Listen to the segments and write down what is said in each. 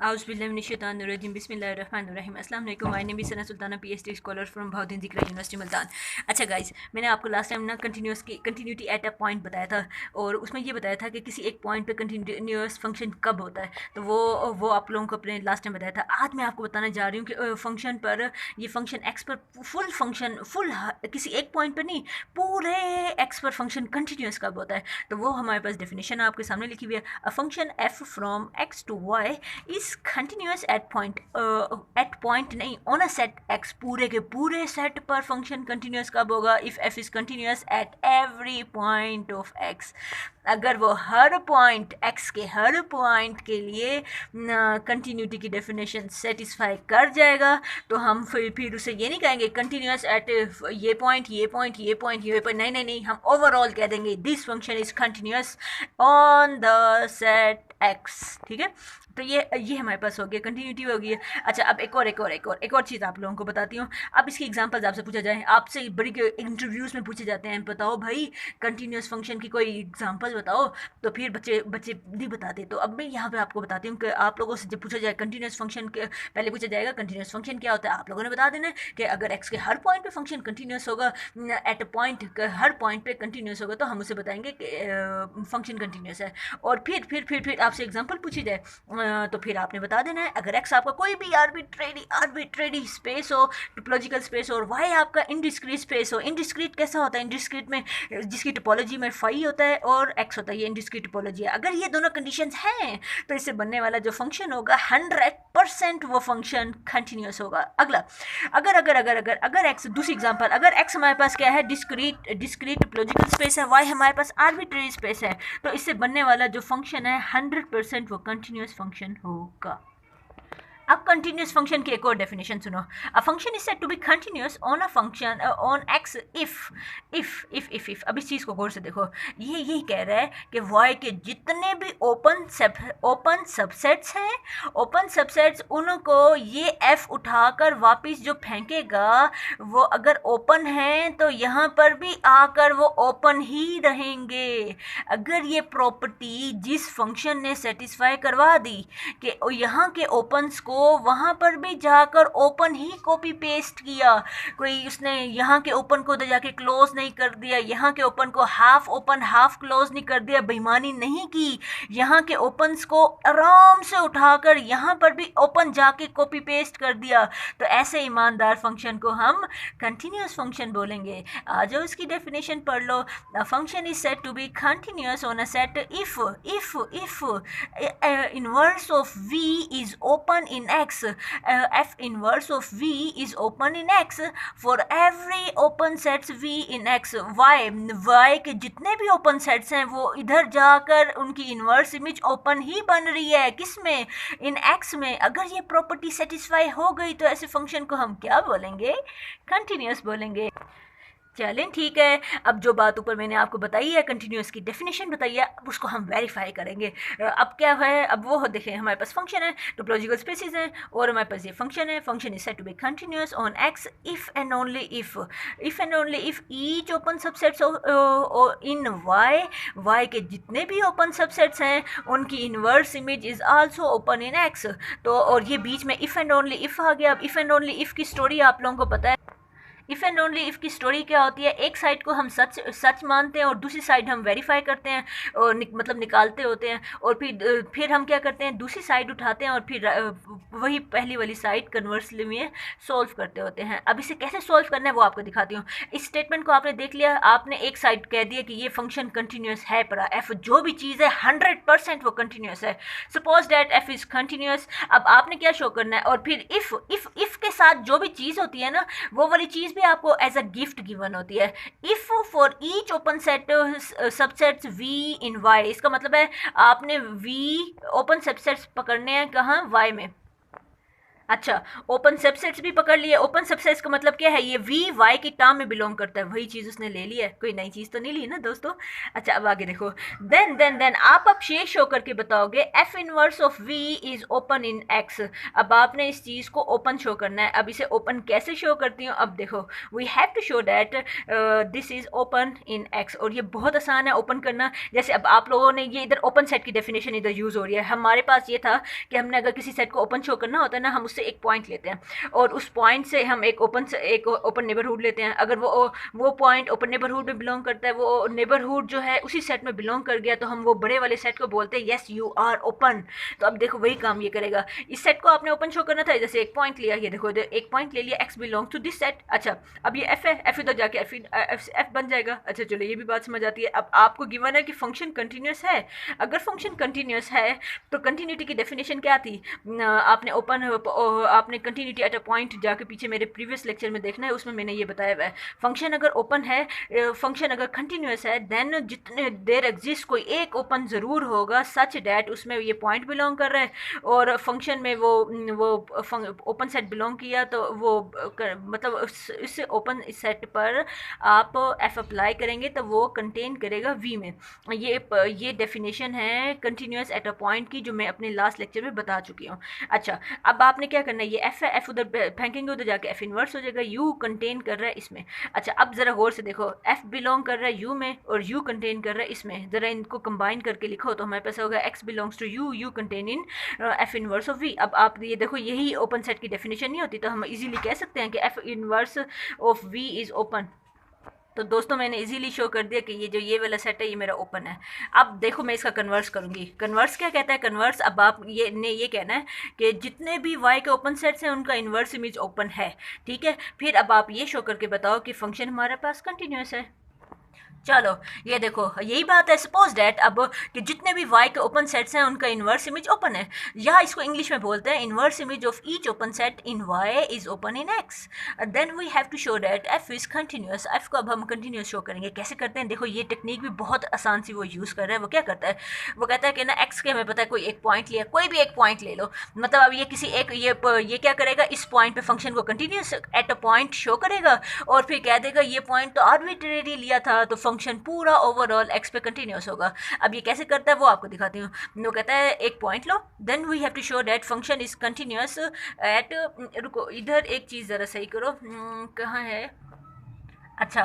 आउज़ुबिल्लाहिमिनश्शैतानिर्रजीम बिस्मिल्लाहिर्रहमानिर्रहीम अस्सलाम वालेकुम। My name is Sana Sultana, PhD scholar from Bahauddin Zakariya university Multan. अच्छा गाइस, मैंने आपको लास्ट टाइम ना कंटिन्यूटी एट अ पॉइंट बताया था, और उसमें ये बताया था कि किसी एक पॉइंट पे कंटिन्यूस फंक्शन कब होता है। तो वो आप लोगों को अपने लास्ट टाइम बताया था। आज मैं आपको बताने जा रही हूँ कि फंक्शन पर, ये फंक्शन एक्स पर फुल किसी एक पॉइंट पर नहीं, पूरे एक्स पर फंक्शन कंटिन्यूस कब होता है। तो वो हमारे पास डेफिनेशन आपके सामने लिखी हुई है। A function f from x to y is continuous at point नहीं, ऑन अ सेट एक्स। पूरे के पूरे सेट पर फंक्शन कंटिन्यूस कब होगा? If f is continuous at every point of x. अगर वो हर पॉइंट एक्स के हर पॉइंट के लिए कंटिन्यूटी की डेफिनेशन सेटिस्फाई कर जाएगा, तो हम फिर उसे ये नहीं कहेंगे कंटिन्यूस एट ये पॉइंट ये पॉइंट ये पॉइंट ये पॉइंट, नहीं नहीं नहीं, हम ओवरऑल कह देंगे this function is continuous on the set x. ठीक है, तो ये हमारे पास हो गया, कंटिन्यूटी हो गई है। अच्छा, अब एक और चीज़ आप लोगों को बताती हूँ। अब इसकी एग्जांपल्स आपसे पूछा जाए, आपसे बड़ी इंटरव्यूज़ में पूछे जाते हैं, बताओ भाई कंटिन्यूस फंक्शन की कोई एग्जांपल बताओ, तो फिर बच्चे बच्चे नहीं बताते। तो अब मैं यहाँ पे आपको बताती हूँ कि आप लोगों से जब पूछा जाए कंटिन्यूस फंक्शन के, पहले पूछा जाएगा कंटिन्यूस फंक्शन क्या होता है, आप लोगों ने बता देना कि अगर एक्स के हर पॉइंट पे फंक्शन कंटिन्यूस होगा, eight a point her point पे कंटिन्यूस होगा, तो हम उसे बताएंगे कि फंक्शन कंटिन्यूस है। और फिर आपसे एग्जांपल पूछी जाए, तो फिर आपने बता देना है, अगर एक्स आपका कोई भी आर्बिट्रेरी स्पेस हो, टोपोलॉजिकल स्पेस हो, और वाई आपका इनडिस्क्रीट स्पेस हो। इनडिस्क्रीट कैसा होता है? इनडिस्क्रीट में जिसकी टोपोलॉजी में फाई होता है और एक्स होता है, ये इनडिस्क्रीट टोपोलॉजी है। अगर ये दोनों कंडीशंस हैं, तो इससे बनने वाला जो फंक्शन होगा 100% वो फंक्शन कंटिन्यूस होगा। अगला, अगर एक्स, दूसरी एग्जांपल, अगर एक्स हमारे पास क्या है? डिस्क्रीट टोपोलॉजिकल स्पेस है, वाई हमारे पास आर्बिट्रेरी स्पेस है, तो इससे बनने वाला जो फंक्शन है 100% वो कंटिन्यूस फंक्शन होगा। अब कंटिन्यूस फंक्शन की एक और डेफिनेशन सुनो। A function is said to be continuous on a function on x if. अब इस चीज़ को गौर से देखो, ये यही कह रहा है कि वाई के जितने भी ओपन सबसेट्स हैं, ओपन सबसेट्स उनको ये एफ उठाकर वापस जो फेंकेगा, वो अगर ओपन है तो यहाँ पर भी आकर वो ओपन ही रहेंगे। अगर ये प्रॉपर्टी जिस फंक्शन ने सेटिस्फाई करवा दी कि यहाँ के ओपन्स को वहाँ पर भी जाकर ओपन ही कॉपी पेस्ट किया, कोई उसने यहाँ के ओपन को तो जाके क्लोज नहीं कर दिया, यहाँ के ओपन को हाफ ओपन हाफ क्लोज नहीं कर दिया, बेईमानी नहीं की, यहाँ के ओपन्स को आराम से उठाकर यहाँ पर भी ओपन जाके कॉपी पेस्ट कर दिया, तो ऐसे ईमानदार फंक्शन को हम कंटिन्यूस फंक्शन बोलेंगे। आ जाओ इसकी डेफिनेशन पढ़ लो। Function is said to be continuous on a set if inverse of v is open in x, f inverse of v is open in x for every open sets v in x। y के जितने भी open sets हैं वो इधर जाकर उनकी inverse image open ही बन रही है, किस में? इन x में। अगर ये प्रॉपर्टी सेटिस्फाई हो गई तो ऐसे फंक्शन को हम क्या बोलेंगे? कंटिन्यूस बोलेंगे। चलें ठीक है, अब जो बात ऊपर मैंने आपको बताई है, कंटिन्यूस की डेफिनेशन बताई है, अब उसको हम वेरीफाई करेंगे। अब क्या है? अब वो देखें, हमारे पास फंक्शन है, टोपोलॉजिकल स्पेसिस हैं, और हमारे पास ये फंक्शन है। Function is said to be continuous on x if and only if each open subsets in y के जितने भी ओपन सबसेट्स हैं उनकी inverse image is also open in x. तो और ये बीच में इफ एंड ओनली इफ आ गया। अब इफ एंड ओनली इफ की स्टोरी आप लोगों को पता है। इफ़ एंड ओनली इफ़ की स्टोरी क्या होती है? एक साइड को हम सच मानते हैं और दूसरी साइड हम वेरीफाई करते हैं, और मतलब निकालते होते हैं, और फिर हम क्या करते हैं? दूसरी साइड उठाते हैं और फिर वही पहली वाली साइड कन्वर्सली में सॉल्व करते होते हैं। अब इसे कैसे सॉल्व करना है वो आपको दिखाती हूँ। इस स्टेटमेंट को आपने देख लिया, आपने एक साइड कह दिया कि ये फंक्शन कंटिन्यूस है, पर एफ जो भी चीज़ है 100% वो कंटिन्यूस है। Suppose that F is continuous. अब आपने क्या शो करना है? और फिर इफ़ के साथ जो भी चीज़ होती है ना, वो वाली चीज़ भी आपको एज अ गिफ्ट गिवन होती है। If for each open set subsets v in y, इसका मतलब है आपने वी ओपन सबसेट्स पकड़ने हैं कहाँ? वाई में। अच्छा, ओपन सबसेट्स भी पकड़ लिए। ओपन सबसेट्स का मतलब क्या है, ये वी वाई की टर्म में बिलोंग करता है, वही चीज़ उसने ले ली है, कोई नई चीज़ तो नहीं ली ना दोस्तों। अच्छा, अब आगे देखो। देन आप अब शेष शो करके बताओगे f inverse of v is open in x. अब आपने इस चीज़ को ओपन शो करना है। अब इसे ओपन कैसे शो करती हूँ, अब देखो, we have to show that this is open in x, और ये बहुत आसान है ओपन करना। जैसे अब आप लोगों ने ये इधर ओपन सेट की डेफिनेशन इधर यूज़ हो रही है, हमारे पास ये था कि हमने अगर किसी सेट को ओपन शो करना होता है ना, हम उससे एक पॉइंट लेते हैं और उस पॉइंट से हम एक ओपन नेबरहुड लेते हैं। अगर वो पॉइंट ओपन नेबरहुड में बिलोंग करता है, वो नेबरहुड जो है उसी सेट में बिलोंग कर गया, तो हम वो बड़े वाले सेट को बोलते हैं येस यू आर ओपन। तो अब देखो वही काम ये करेगा। इस सेट को आपने ओपन शो करना था, जैसे एक पॉइंट लिया, ये देखो एक पॉइंट ले लिया, x belong to this set. अच्छा, अब ये एफ है, एफ इधर जाके एफ बन जाएगा। अच्छा चलो, ये भी बात समझ आती है। अब आपको गिवन है कि फंक्शन कंटिन्यूस है। अगर फंक्शन कंटिन्यूस है तो कंटिन्यूटी की डेफिनेशन क्या थी, आपने कंटिन्यूटी एट अ पॉइंट जाके पीछे मेरे प्रीवियस लेक्चर में देखना है, उसमें मैंने ये बताया हुआ है। फंक्शन अगर ओपन है, फंक्शन अगर कंटिन्यूस है, देन जितने देर एग्जिस्ट कोई एक ओपन ज़रूर होगा सच डैट उसमें ये पॉइंट बिलोंग कर रहा है, और फंक्शन में वो ओपन सेट बिलोंग किया, तो वो मतलब इस ओपन सेट पर आप एफ अप्लाई करेंगे तो वो कंटेन करेगा वी में। ये डेफिनेशन है कंटिन्यूस एट अ पॉइंट की, जो मैं अपने लास्ट लेक्चर में बता चुकी हूँ। अच्छा, अब आपने क्या करना है, ये एफ है, एफ उधर फेंकेंगे, उधर जाके एफ इनवर्स हो जाएगा, यू कंटेन कर रहा है इसमें। अच्छा, अब ज़रा गौर से देखो, एफ बिलोंग कर रहा है यू में और यू कंटेन कर रहा है इसमें। ज़रा इनको कंबाइन करके लिखो तो हमारे पास होगा x belongs to u, u contain in f inverse of v. अब आप ये देखो, यही ओपन सेट की डेफिनेशन नहीं होती, तो हम इजीली कह सकते हैं कि f inverse of v is open. तो दोस्तों मैंने इजीली शो कर दिया कि ये वाला सेट है, ये मेरा ओपन है। अब देखो मैं इसका कन्वर्स करूँगी। कन्वर्स क्या कहता है, कन्वर्स, अब आप ये कहना है कि जितने भी वाई के ओपन सेट्स हैं उनका इन्वर्स इमेज ओपन है। ठीक है, फिर अब आप ये शो करके बताओ कि फंक्शन हमारे पास कंटिन्यूस है। चलो, ये देखो यही बात है। सपोज डैट अब कि जितने भी y के ओपन सेट्स हैं उनका इन्वर्स इमेज ओपन है, या इसको इंग्लिश में बोलते हैं inverse image of each open set in y is open in x। Then we have to show that f is continuous. f को अब हम कंटिन्यूस शो करेंगे। कैसे करते हैं, देखो ये टेक्निक भी बहुत आसान सी वो यूज़ कर रहा है। वो क्या करता है, वो कहता है कि ना x के हमें पता है कोई एक पॉइंट लिया, कोई भी एक पॉइंट ले लो, मतलब अब ये किसी एक ये क्या करेगा, इस पॉइंट पे फंक्शन को continuous at a point show करेगा, और फिर कह देगा ये पॉइंट तो आर्बिट्रेरी लिया था, तो फंक्शन पूरा ओवरऑल एक्स पे कंटिन्यूस होगा। अब ये कैसे करता है वो आपको दिखाती हूँ। वो कहता है एक पॉइंट लो, then we have to show that function is continuous at, रुको इधर एक चीज़ ज़रा सही करो, कहाँ है। अच्छा,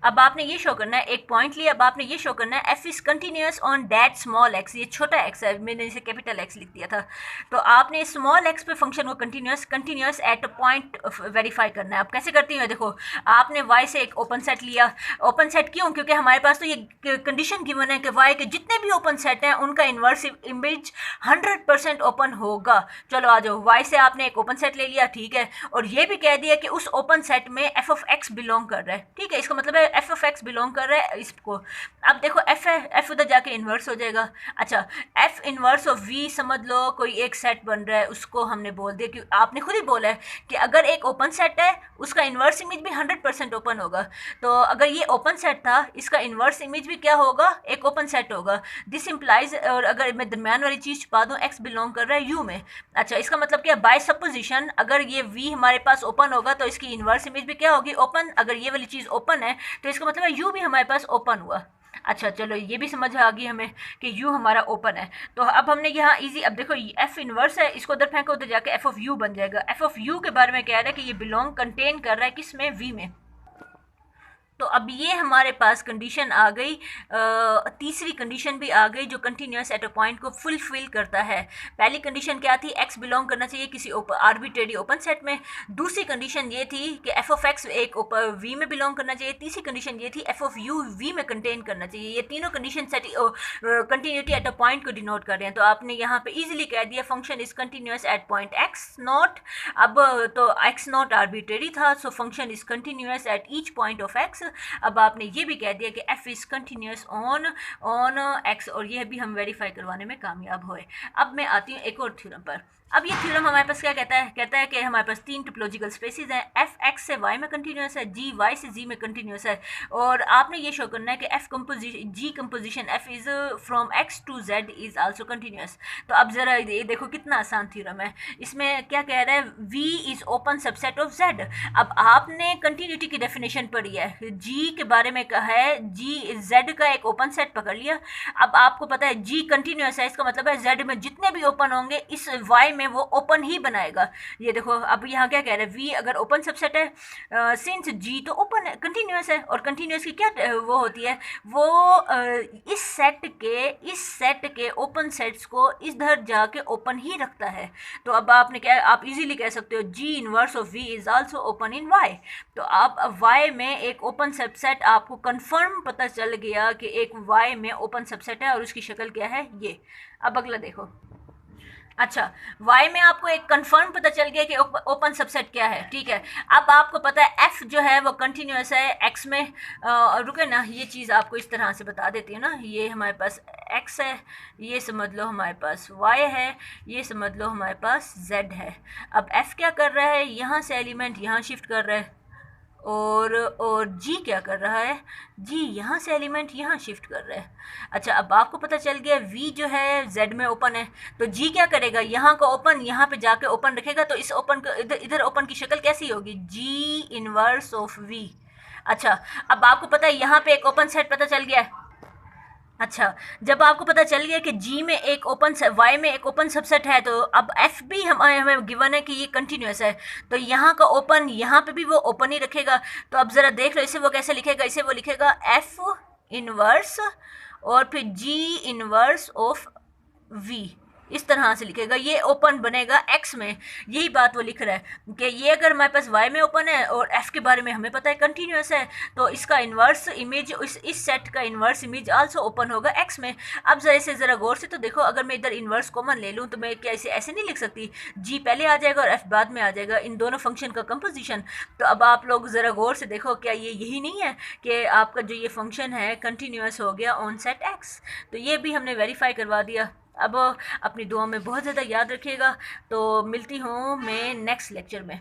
अब आपने ये शो करना है, एक पॉइंट लिया, अब आपने ये शो करना है F is continuous on that small x. ये छोटा एक्स है, मैंने इसे कैपिटल एक्स लिख दिया था, तो आपने स्मॉल एक्स पे फंक्शन को continuous at a point verify करना है। अब कैसे करती हूँ, देखो आपने वाई से एक ओपन सेट लिया। ओपन सेट क्यों, क्योंकि हमारे पास तो ये कंडीशन गिवन है कि वाई के जितने भी ओपन सेट हैं उनका इन्वर्स इमेज 100% ओपन होगा। चलो आ जाओ, वाई से आपने एक ओपन सेट ले लिया, ठीक है, और ये भी कह दिया कि उस ओपन सेट में एफ ऑफ एक्स बिलोंग कर रहा है। ठीक है, इसका मतलब है एफ ऑफ एक्स बिलोंग कर रहा है इसको। अब देखो एफ है, एफ उधर जाके इन्वर्स हो जाएगा। अच्छा, एफ इन्वर्स ऑफ वी समझ लो कोई एक सेट बन रहा है, उसको हमने बोल दिया कि आपने खुद ही बोला है कि अगर एक ओपन सेट है उसका इन्वर्स इमेज भी 100% ओपन होगा। तो अगर ये ओपन सेट था, इसका इन्वर्स इमेज भी क्या होगा, एक ओपन सेट होगा। दिस इम्प्लाइज, और अगर मैं दरमियान वाली चीज़ छुपा दूँ, एक्स बिलोंग कर रहा है यू में। अच्छा, इसका मतलब क्या, बाय सपोजिशन अगर ये वी हमारे पास ओपन होगा तो इसकी इन्वर्स इमेज भी क्या होगी, ओपन। अगर ये वाली चीज़ ओपन है तो इसका मतलब है यू भी हमारे पास ओपन हुआ। अच्छा चलो, ये भी समझ आ गई हमें कि यू हमारा ओपन है। तो अब हमने यहाँ इजी, अब देखो एफ इनवर्स है, इसको उधर फेंको, उधर जाके एफ ऑफ यू बन जाएगा। एफ ऑफ यू के बारे में कह रहा है कि ये बिलोंग कंटेन कर रहा है किस में, वी में। तो अब ये हमारे पास कंडीशन आ गई, तीसरी कंडीशन भी आ गई जो कंटिन्यूस एट अ पॉइंट को फुलफिल करता है। पहली कंडीशन क्या थी, एक्स बिलोंग करना चाहिए किसी आर्बिट्रेरी ओपन सेट में। दूसरी कंडीशन ये थी कि एफ ऑफ एक्स एक वी में बिलोंग करना चाहिए। तीसरी कंडीशन ये थी एफ ऑफ यू वी में कंटेन करना चाहिए। ये तीनों condition set continuity at a point को डिनोट कर रहे हैं। तो आपने यहाँ पे इजीली कह दिया function is continuous at point x not. अब तो एक्स नॉट आर्बिट्रेरी था, so function is continuous at each point of x. अब आपने ये भी कह दिया कि F is continuous on x, और ये भी हम वेरीफाई करवाने में कामयाब हुए। अब मैं आती हूँ एक और थ्योरम पर। अब ये थ्योरम हमारे पास क्या कहता है कि हमारे पास 3 टोपोलॉजिकल स्पेसिस हैं, एफ एक्स से वाई में कंटिन्यूस है, जी वाई से जी में कंटिन्यूस है, और आपने ये शो करना है कि f composition g composition f is from x to z is also continuous. तो अब ज़रा ये देखो कितना आसान थ्योरम है। इसमें क्या कह रहा है, v is open subset of z. अब आपने कंटिन्यूटी की डेफिनेशन पढ़ी है, जी के बारे में कहा है, जी जेड का एक ओपन सेट पकड़ लिया। अब आपको पता है जी कंटिन्यूस है, इसका मतलब है जेड में जितने भी ओपन होंगे इस वाई में वो ओपन ही बनाएगा। ये देखो अब यहाँ क्या कह रहे हैं, वी अगर ओपन सबसेट है, सिंस जी तो ओपन है, कंटिन्यूस है, और कंटिन्यूस की क्या वो होती है, वो इस सेट के ओपन सेट्स को इधर जाके ओपन ही रखता है। तो अब आपने क्या, आप इजीली कह सकते हो g inverse of v is also open in y. तो आप वाई में एक ओपन सबसेट आपको कंफर्म पता चल गया कि एक वाई में ओपन सबसेट है, और उसकी शक्ल क्या है ये। अब अगला देखो। अच्छा, y में आपको एक कंफर्म पता चल गया कि ओपन सबसेट क्या है, ठीक है। अब आपको पता है f जो है वो कंटिन्यूस है x में, रुके ना, ये चीज़ आपको इस तरह से बता देती हूँ ना। ये हमारे पास x है, ये समझ लो हमारे पास y है, ये समझ लो हमारे पास z है। अब f क्या कर रहा है, यहाँ से एलिमेंट यहाँ शिफ्ट कर रहा है, और जी क्या कर रहा है, जी यहाँ से एलिमेंट यहाँ शिफ्ट कर रहा है। अच्छा, अब आपको पता चल गया वी जो है जेड में ओपन है, तो जी क्या करेगा, यहाँ का ओपन यहाँ पे जाके ओपन रखेगा, तो इस ओपन का इधर ओपन की शक्ल कैसी होगी, जी इनवर्स ऑफ वी। अच्छा, अब आपको पता है यहाँ पे एक ओपन सेट पता चल गया है। अच्छा, जब आपको पता चल गया कि जी में एक ओपन वाई में एक ओपन सबसेट है, तो अब एफ भी हमें गिवन है कि ये कंटिन्यूस है, तो यहाँ का ओपन यहाँ पे भी वो ओपन ही रखेगा। तो अब ज़रा देख लो इसे वो कैसे लिखेगा, इसे वो लिखेगा एफ इनवर्स और फिर जी इनवर्स ऑफ वी, इस तरह से लिखेगा, ये ओपन बनेगा एक्स में। यही बात वो लिख रहा है कि ये अगर हमारे पास वाई में ओपन है और एफ के बारे में हमें पता है कंटिन्यूस है, तो इसका इन्वर्स इमेज, इस सेट का इन्वर्स इमेज आल्सो ओपन होगा एक्स में। अब जरा इसे ज़रा गौर से तो देखो, अगर मैं इधर इन्वर्स कॉमन ले लूँ तो मैं क्या इसे ऐसे नहीं लिख सकती, जी पहले आ जाएगा और एफ बाद में आ जाएगा, इन दोनों फंक्शन का कंपोजिशन। तो अब आप लोग ज़रा गौर से देखो, क्या ये यही नहीं है कि आपका जो ये फंक्शन है कंटिन्यूस हो गया ऑन सेट एक्स। तो ये भी हमने वेरीफाई करवा दिया। अब अपनी दुआ में बहुत ज़्यादा याद रखिएगा। तो मिलती हूँ मैं नेक्स्ट लेक्चर में।